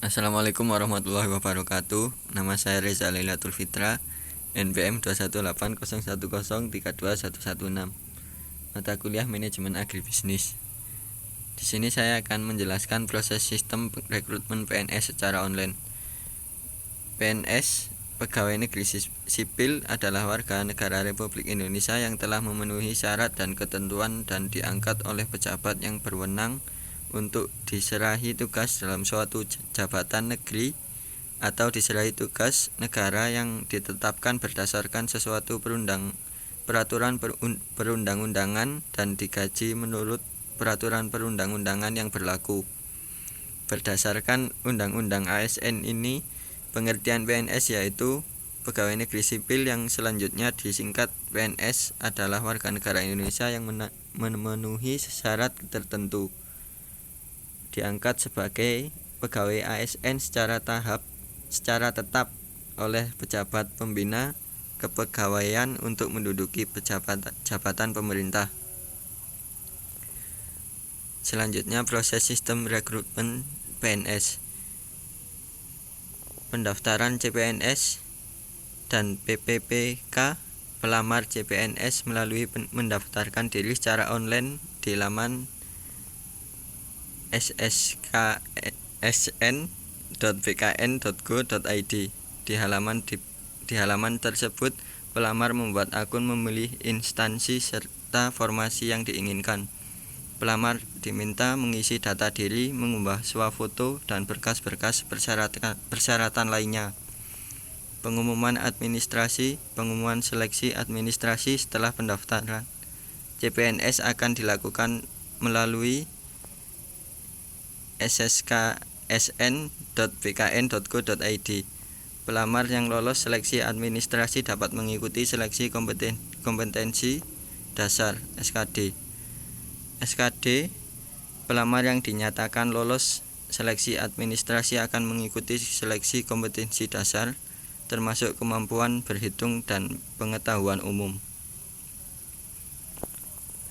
Assalamualaikum warahmatullahi wabarakatuh. Nama saya Reza Lailatul Fitra, NPM 21801032116. Mata kuliah Manajemen Agribisnis. Di sini saya akan menjelaskan proses sistem rekrutmen PNS secara online. PNS, Pegawai Negeri Sipil, adalah warga negara Republik Indonesia yang telah memenuhi syarat dan ketentuan dan diangkat oleh pejabat yang berwenang untuk diserahi tugas dalam suatu jabatan negeri atau diserahi tugas negara yang ditetapkan berdasarkan sesuatu peraturan perundang-undangan dan digaji menurut peraturan perundang-undangan yang berlaku. Berdasarkan Undang-Undang ASN ini, pengertian PNS yaitu Pegawai Negeri Sipil yang selanjutnya disingkat PNS adalah warga negara Indonesia yang memenuhi syarat tertentu, diangkat sebagai pegawai ASN secara tetap oleh pejabat pembina kepegawaian untuk menduduki jabatan pemerintah. Selanjutnya, proses sistem rekrutmen PNS. Pendaftaran CPNS dan PPPK. Pelamar CPNS melalui mendaftarkan diri secara online di laman sskSN.bkn.go.id. Di halaman tersebut, pelamar membuat akun, memilih instansi serta formasi yang diinginkan. Pelamar diminta mengisi data diri, mengunggah swafoto dan berkas-berkas persyaratan lainnya. Pengumuman seleksi administrasi setelah pendaftaran CPNS akan dilakukan melalui sskSN.bkn.go.id. Pelamar yang lolos seleksi administrasi dapat mengikuti seleksi kompetensi dasar (SKD). Pelamar yang dinyatakan lolos seleksi administrasi akan mengikuti seleksi kompetensi dasar, termasuk kemampuan berhitung dan pengetahuan umum.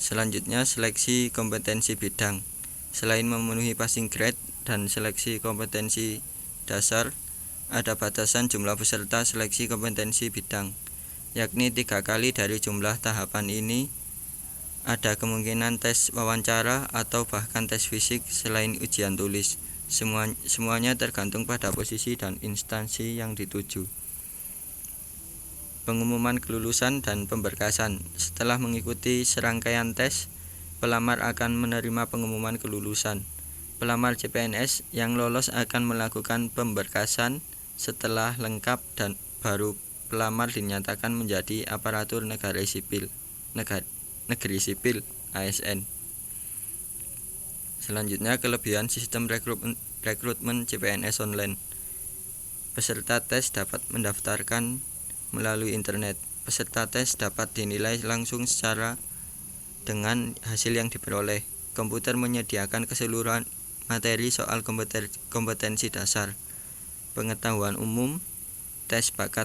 Selanjutnya, seleksi kompetensi bidang. Selain memenuhi passing grade dan seleksi kompetensi dasar, ada batasan jumlah peserta seleksi kompetensi bidang, yakni 3 kali dari jumlah tahapan ini. Ada kemungkinan tes wawancara atau bahkan tes fisik selain ujian tulis. Semuanya tergantung pada posisi dan instansi yang dituju. Pengumuman kelulusan dan pemberkasan. Setelah mengikuti serangkaian tes, pelamar akan menerima pengumuman kelulusan. Pelamar CPNS yang lolos akan melakukan pemberkasan setelah lengkap dan baru pelamar dinyatakan menjadi aparatur negeri sipil ASN. Selanjutnya, kelebihan sistem rekrutmen CPNS online. Peserta tes dapat mendaftarkan melalui internet. Peserta tes dapat dinilai langsung secara dengan hasil yang diperoleh. Komputer menyediakan keseluruhan materi soal kompetensi dasar, pengetahuan umum, tes bakat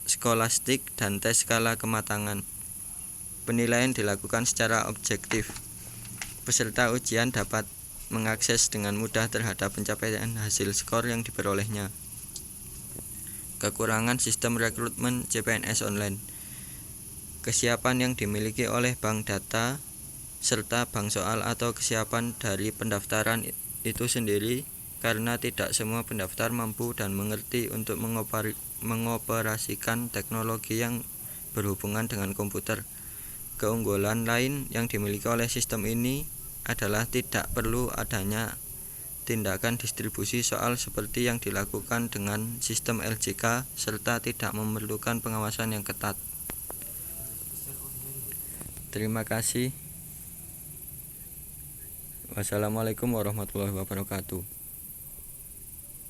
skolastik, dan tes skala kematangan. Penilaian dilakukan secara objektif. Peserta ujian dapat mengakses dengan mudah terhadap pencapaian hasil skor yang diperolehnya. Kekurangan sistem rekrutmen CPNS online. Kesiapan yang dimiliki oleh bank data serta bank soal atau kesiapan dari pendaftaran itu sendiri, karena tidak semua pendaftar mampu dan mengerti untuk mengoperasikan teknologi yang berhubungan dengan komputer. Keunggulan lain yang dimiliki oleh sistem ini adalah tidak perlu adanya tindakan distribusi soal seperti yang dilakukan dengan sistem LJK, serta tidak memerlukan pengawasan yang ketat. Terima kasih. Wassalamualaikum warahmatullahi wabarakatuh.